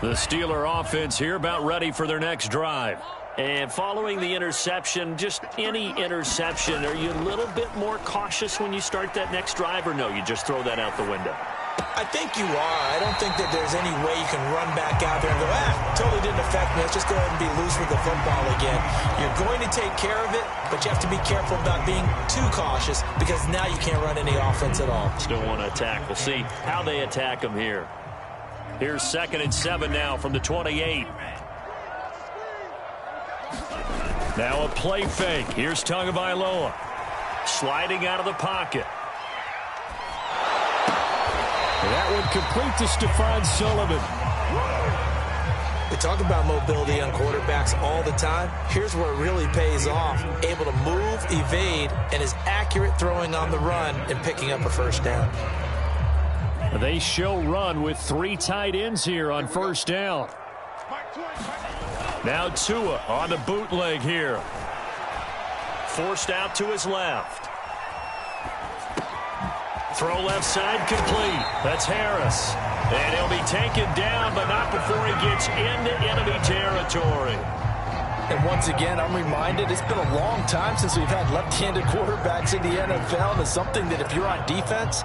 [SPEAKER 2] The Steeler offense here about ready for their next drive. And following the interception, just any interception, are you a little bit more cautious when you start that next drive, or no, you just throw that out the window?
[SPEAKER 3] I think you are. I don't think that there's any way you can run back out there and go, totally didn't affect me. Let's just go ahead and be loose with the football again. You're going to take care of it, but you have to be careful about being too cautious because now you can't run any offense at all.
[SPEAKER 2] Still want to attack. We'll see how they attack them here. Here's 2nd and 7 now from the 28. Now a play fake. Here's Tagovailoa. Sliding out of the pocket.
[SPEAKER 5] That one complete to Stephon Sullivan.
[SPEAKER 3] We talk about mobility on quarterbacks all the time. Here's where it really pays off. Able to move, evade, and is accurate throwing on the run and picking up a first down.
[SPEAKER 5] They show run with 3 tight ends here on first down.
[SPEAKER 2] Now Tua on the bootleg here. Forced out to his left. Throw left side complete. That's Harris. And he'll be taken down, but not before he gets into enemy territory.
[SPEAKER 3] And once again, I'm reminded it's been a long time since we've had left-handed quarterbacks in the NFL. And it's something that if you're on defense,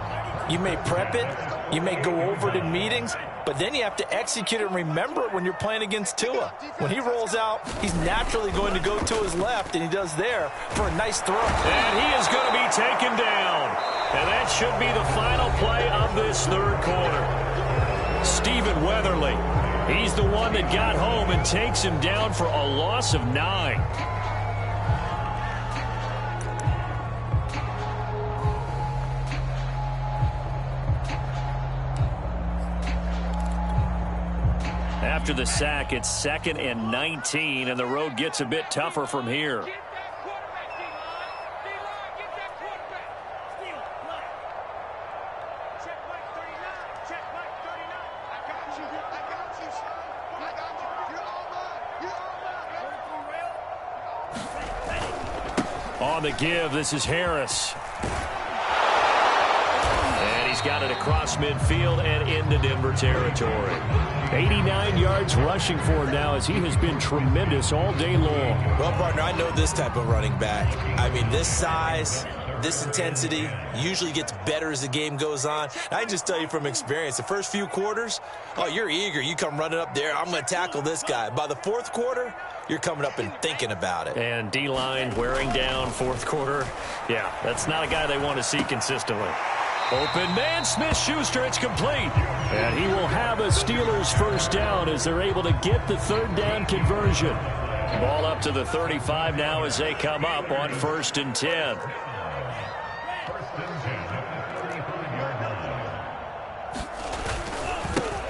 [SPEAKER 3] you may prep it, you may go over it in meetings, but then you have to execute it and remember it when you're playing against Tua. When he rolls out, he's naturally going to go to his left, and he does there for a nice throw.
[SPEAKER 2] And he is going to be taken down. And that should be the final play of this third quarter. Stephen Weatherly, he's the one that got home and takes him down for a loss of 9. After the sack, it's 2nd and 19, and the road gets a bit tougher from here. On the give, this is Harris. And he's got it across midfield and into Denver territory.
[SPEAKER 5] 89 yards rushing for him now as he has been tremendous all day long.
[SPEAKER 3] Well, partner, I know this type of running back. I mean, this size, this intensity usually gets better as the game goes on. And I can just tell you from experience, the first few quarters, oh, you're eager. You come running up there, I'm going to tackle this guy. By the fourth quarter, you're coming up and thinking about it.
[SPEAKER 2] And D-line wearing down fourth quarter. Yeah, that's not a guy they want to see consistently. Open man, Smith-Schuster, it's complete.
[SPEAKER 5] And he will have a Steelers first down as they're able to get the third down conversion.
[SPEAKER 2] Ball up to the 35 now as they come up on 1st and 10.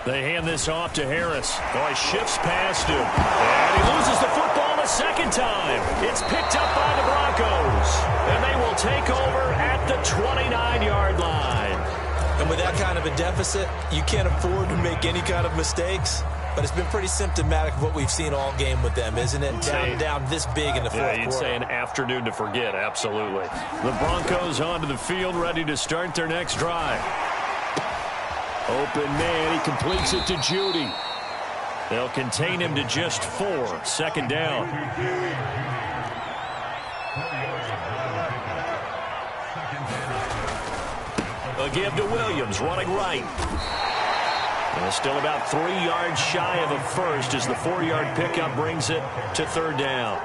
[SPEAKER 2] They hand this off to Harris. Oh, he shifts past him. And he loses the football a second time. It's picked up by the Broncos. And they will take over at the 29-yard line.
[SPEAKER 3] And with that kind of a deficit, you can't afford to make any kind of mistakes. But it's been pretty symptomatic of what we've seen all game with them, isn't it? Down this big in the fourth quarter.
[SPEAKER 2] Yeah, you'd say an afternoon to forget, absolutely. The Broncos onto the field, ready to start their next drive.
[SPEAKER 5] Open man, he completes it to Judy.
[SPEAKER 2] They'll contain him to just 4. 2nd down. A give to Williams, running right. And still about 3 yards shy of a first as the 4-yard pickup brings it to 3rd down.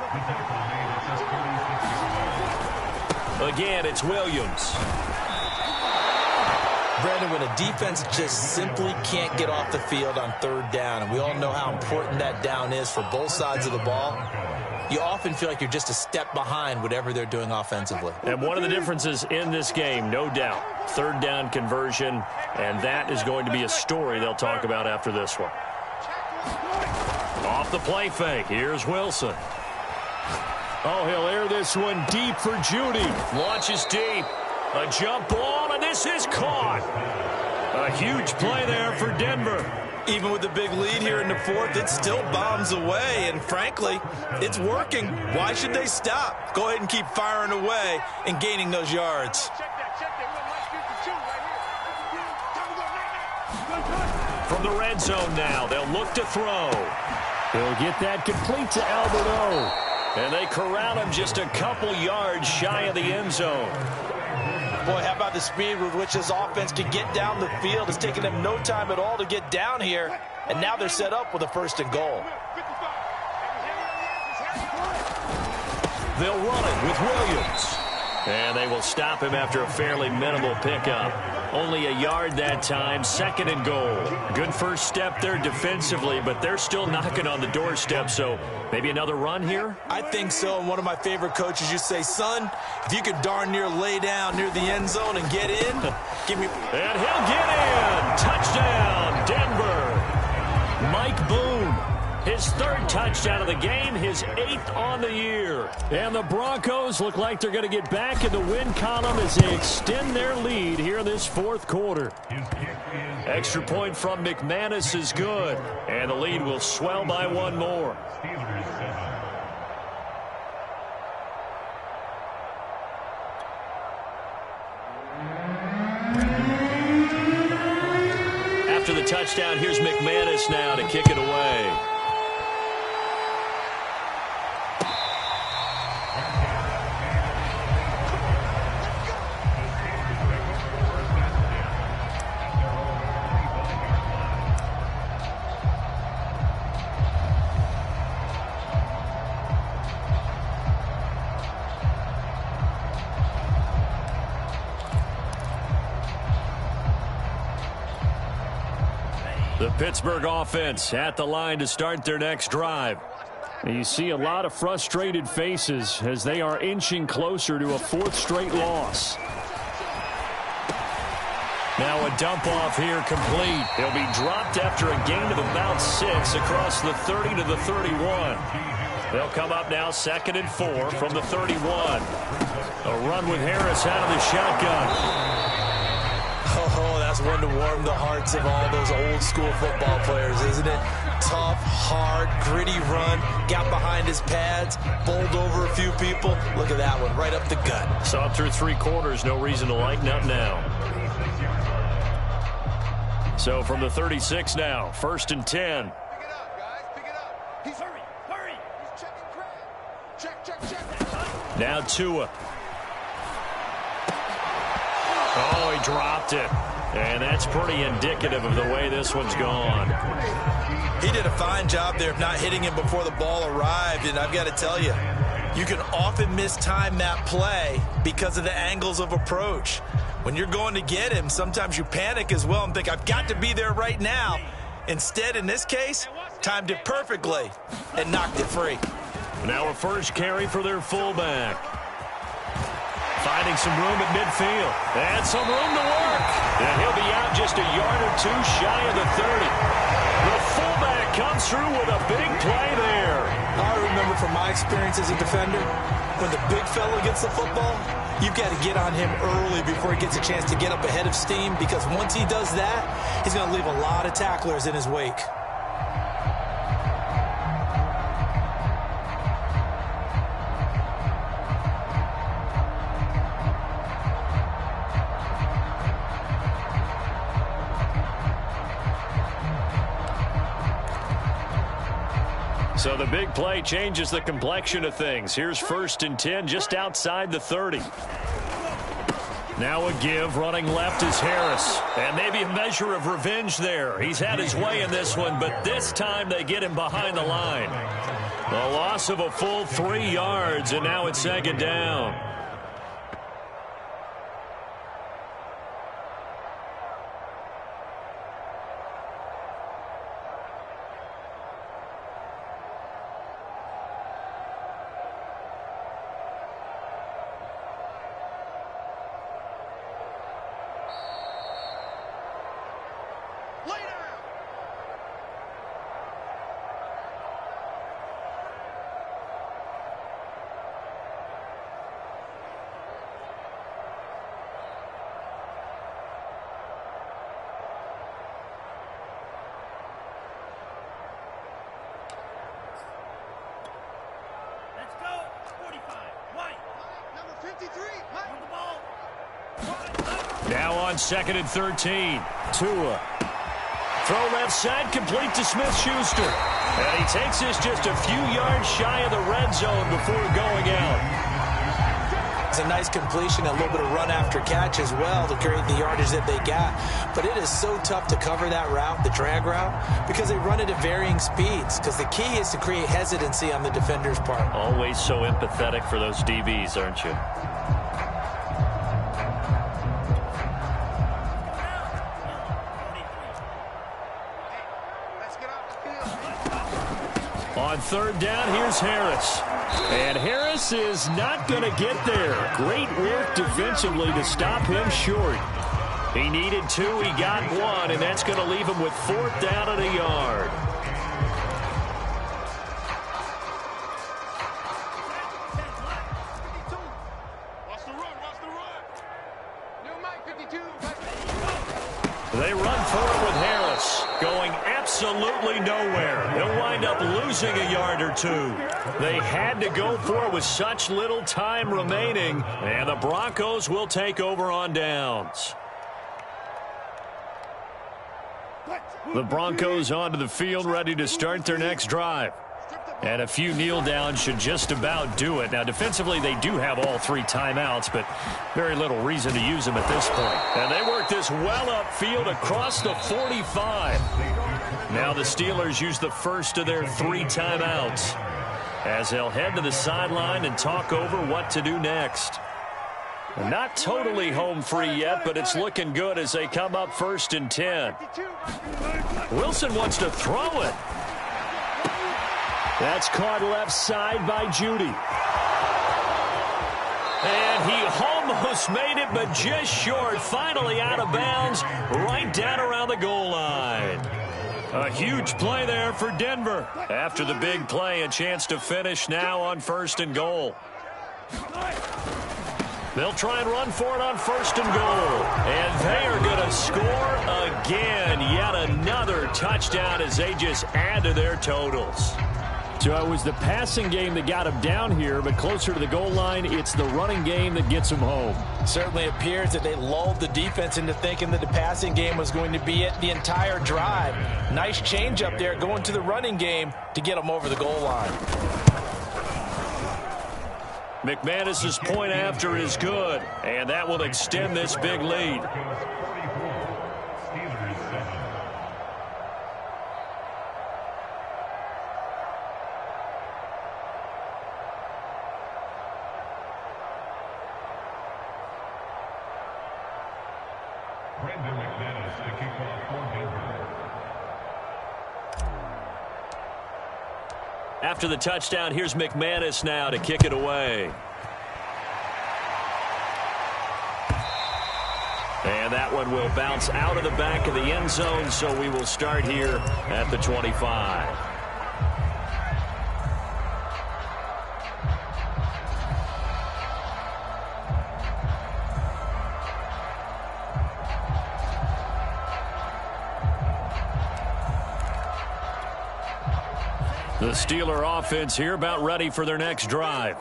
[SPEAKER 2] Again, it's Williams.
[SPEAKER 3] Brandon, when a defense just simply can't get off the field on 3rd down, and we all know how important that down is for both sides of the ball, you often feel like you're just a step behind whatever they're doing offensively.
[SPEAKER 2] And one of the differences in this game, no doubt, 3rd down conversion, and that is going to be a story they'll talk about after this one. Off the play fake. Here's Wilson.
[SPEAKER 5] Oh, he'll air this one deep for Judy.
[SPEAKER 2] Launches deep. A jump ball, and this is caught. A huge play there for Denver.
[SPEAKER 3] Even with the big lead here in the fourth, it still bombs away, and frankly, it's working. Why should they stop? Go ahead and keep firing away and gaining those yards.
[SPEAKER 2] From the red zone now, they'll look to throw.
[SPEAKER 5] He'll get that complete to Alberto.
[SPEAKER 2] And they corral him just a couple yards shy of the end zone.
[SPEAKER 3] Boy, how about the speed with which this offense can get down the field? It's taken them no time at all to get down here, and now they're set up with a 1st and goal.
[SPEAKER 2] They'll run it with Williams. And they will stop him after a fairly minimal pickup. Only a yard that time, 2nd and goal. Good first step there defensively, but they're still knocking on the doorstep, so maybe another run here?
[SPEAKER 3] I think so, and one of my favorite coaches used to say, son, if you could darn near lay down near the end zone and get in, give me...
[SPEAKER 2] And he'll get in! Touchdown, Denver! Mike Boone. His 3rd touchdown of the game, his 8th on the year.
[SPEAKER 5] And the Broncos look like they're going to get back in the win column as they extend their lead here in this 4th quarter.
[SPEAKER 2] Extra point from McManus is good, and the lead will swell by 1 more. After the touchdown, here's McManus now to kick it away. The Pittsburgh offense at the line to start their next drive.
[SPEAKER 5] You see a lot of frustrated faces as they are inching closer to a 4th straight loss.
[SPEAKER 2] Now a dump off here complete. He'll be dropped after a gain of about 6 across the 30 to the 31. They'll come up now 2nd and 4 from the 31. A run with Harris out of the shotgun.
[SPEAKER 3] Oh, that's one to warm the hearts of all those old school football players, isn't it? Tough, hard, gritty run, got behind his pads, bowled over a few people. Look at that one, right up the gut.
[SPEAKER 2] Saw it through 3 quarters, no reason to lighten up now. So from the 36 now, 1st and 10.
[SPEAKER 4] Pick it up, guys, pick it up. He's hurry. He's checking crap. Check.
[SPEAKER 2] Now Tua. Oh, he dropped it. And that's pretty indicative of the way this one's gone.
[SPEAKER 3] He did a fine job there of not hitting him before the ball arrived, and I've got to tell you, you can often mistime that play because of the angles of approach. When you're going to get him, sometimes you panic as well and think, I've got to be there right now. Instead, in this case, timed it perfectly and knocked it free.
[SPEAKER 2] Now a first carry for their fullback. Finding some room at midfield. And some room to work. And he'll be out just a yard or 2 shy of the 30. The fullback comes through with a big play there.
[SPEAKER 3] I remember from my experience as a defender, when the big fella gets the football, you've got to get on him early before he gets a chance to get up ahead of steam, because once he does that, he's going to leave a lot of tacklers in his wake.
[SPEAKER 2] So the big play changes the complexion of things. Here's 1st and 10 just outside the 30. Now a give, running left is Harris. And maybe a measure of revenge there. He's had his way in this one, but this time they get him behind the line. A loss of a full 3 yards, and now it's 2nd down. Now on 2nd and 13. Tua. Throw left side, complete to Smith-Schuster. And he takes this just a few yards shy of the red zone before going out.
[SPEAKER 3] It's a nice completion, a little bit of run after catch as well to create the yardage that they got. But it is so tough to cover that route, the drag route, because they run it at varying speeds. Because the key is to create hesitancy on the defender's part.
[SPEAKER 2] Always so empathetic for those DBs, aren't you? On 3rd down, here's Harris. And Harris is not going to get there. Great work defensively to stop him short. He needed 2, he got 1, and that's going to leave him with 4th down and a yard. They run forward with Harris, going absolutely nowhere. He'll wind up losing a yard or 2. They had to go for it with such little time remaining, and the Broncos will take over on downs. The Broncos onto the field, ready to start their next drive. And a few kneel downs should just about do it. Now, defensively, they do have all 3 timeouts, but very little reason to use them at this point. And they work this well upfield across the 45. Now the Steelers use the first of their 3 timeouts as they'll head to the sideline and talk over what to do next. Not totally home free yet, but it's looking good as they come up 1st and 10. Wilson wants to throw it. That's caught left side by Judy. And he almost made it, but just short. Finally out of bounds, right down around the goal line. A huge play there for Denver. After the big play, a chance to finish now on 1st and goal. They'll try and run for it on 1st and goal. And they are going to score again. Yet another touchdown as they just add to their totals. So it was the passing game that got him down here, but closer to the goal line, it's the running game that gets him home.
[SPEAKER 3] Certainly appears that they lulled the defense into thinking that the passing game was going to be it the entire drive. Nice change up there going to the running game to get them over the goal line.
[SPEAKER 2] McManus's point after is good, and that will extend this big lead. After the touchdown, here's McManus now to kick it away. And that one will bounce out of the back of the end zone, so we will start here at the 25. The Steeler offense here about ready for their next drive.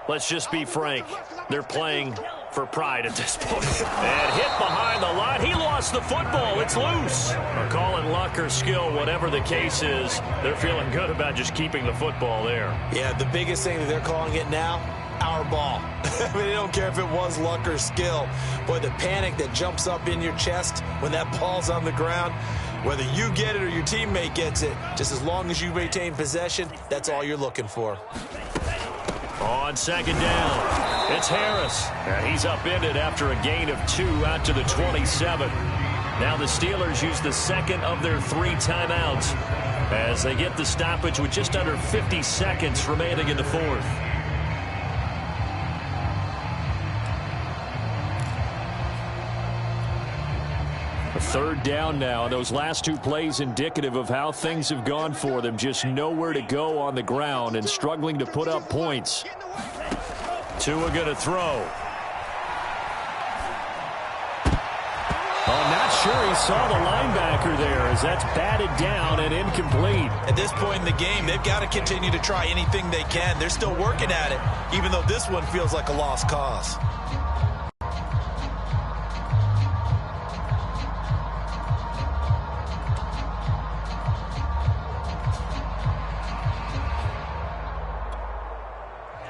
[SPEAKER 2] Let's just be frank. They're playing for pride at this point. And hit behind the line. He lost the football. It's loose. Or call it luck or skill, whatever the case is. They're feeling good about just keeping the football there.
[SPEAKER 3] Yeah, the biggest thing that they're calling it now, our ball. I mean, they don't care if it was luck or skill. Boy, the panic that jumps up in your chest when that ball's on the ground, whether you get it or your teammate gets it, just as long as you retain possession, that's all you're looking for.
[SPEAKER 2] On 2nd down, it's Harris. And he's upended after a gain of 2 out to the 27. Now the Steelers use the 2nd of their 3 timeouts as they get the stoppage with just under 50 seconds remaining in the 4th. A 3rd down now. Those last 2 plays indicative of how things have gone for them. Just nowhere to go on the ground and struggling to put up points. Tua going to throw. Oh, not
[SPEAKER 5] sure he saw the linebacker there as that's batted down and incomplete.
[SPEAKER 3] At this point in the game, they've got to continue to try anything they can. They're still working at it, even though this one feels like a lost cause.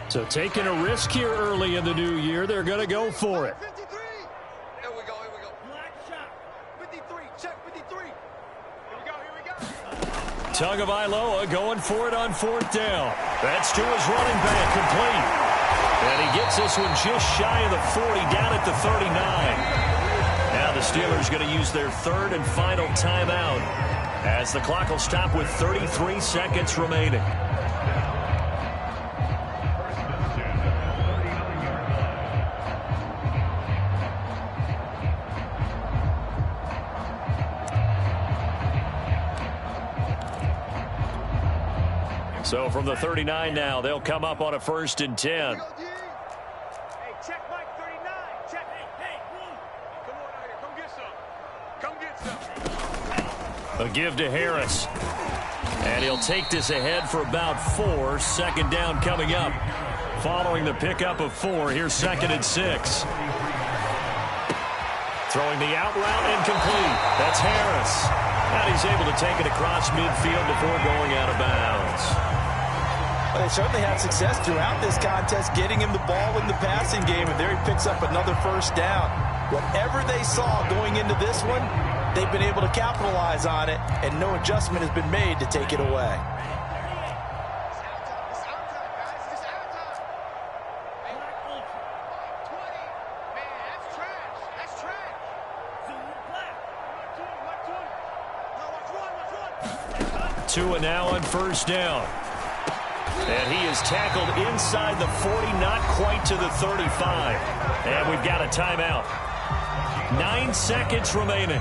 [SPEAKER 5] So taking a risk here early in the new year, they're going to go for it.
[SPEAKER 4] 53. Here we go, here we go. Black shot. 53, check 53. Here we go.
[SPEAKER 2] Tagovailoa going for it on fourth down. That's to his running back, complete. And he gets this one just shy of the 40, down at the 39. Now the Steelers going to use their third and final timeout as the clock will stop with 33 seconds remaining. So from the 39 now, they'll come up on a 1st and 10.
[SPEAKER 4] Hey, check Mike 39. Check. Hey, come on out here. Come get some. Come get some.
[SPEAKER 2] A give to Harris. And he'll take this ahead for about 4. Second down coming up. Following the pickup of 4, here's 2nd and 6. Throwing the out route incomplete. That's Harris. And he's able to take it across midfield before going out of bounds.
[SPEAKER 3] Well, they certainly had success throughout this contest getting him the ball in the passing game, and there he picks up another 1st down. Whatever they saw going into this one, they've been able to capitalize on it, and no adjustment has been made to take it away.
[SPEAKER 2] Tua now on 1st down. And he is tackled inside the 40, not quite to the 35. And we've got a timeout. 9 seconds remaining.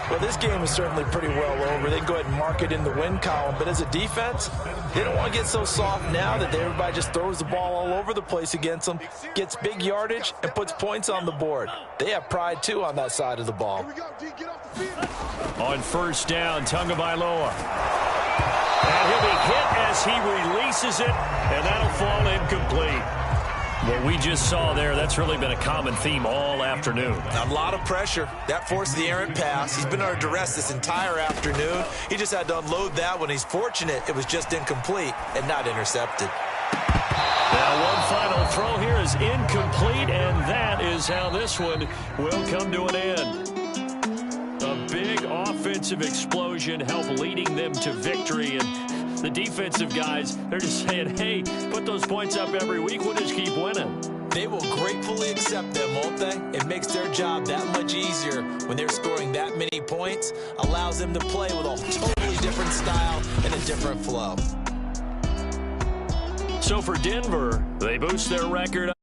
[SPEAKER 3] Well, this game is certainly pretty well over. They can go ahead and mark it in the win column. But as a defense, they don't want to get so soft now that everybody just throws the ball all over the place against them, gets big yardage, and puts points on the board. They have pride, too, on that side of the ball.
[SPEAKER 4] Here we go, D. Get off the field.
[SPEAKER 2] On 1st down, Tagovailoa. And he'll be hit as he releases it, and that'll fall incomplete. What we just saw there, that's really been a common theme all afternoon.
[SPEAKER 3] A lot of pressure. That forced the errant pass. He's been under duress this entire afternoon. He just had to unload that one. He's fortunate it was just incomplete and not intercepted.
[SPEAKER 2] Now one final throw here is incomplete, and that is how this one will come to an end. A big offensive explosion helped leading them to victory, and the defensive guys, they're just saying, hey, put those points up every week. We'll just keep winning.
[SPEAKER 3] They will gratefully accept them, won't they? It makes their job that much easier when they're scoring that many points. Allows them to play with a totally different style and a different flow.
[SPEAKER 2] So for Denver, they boost their record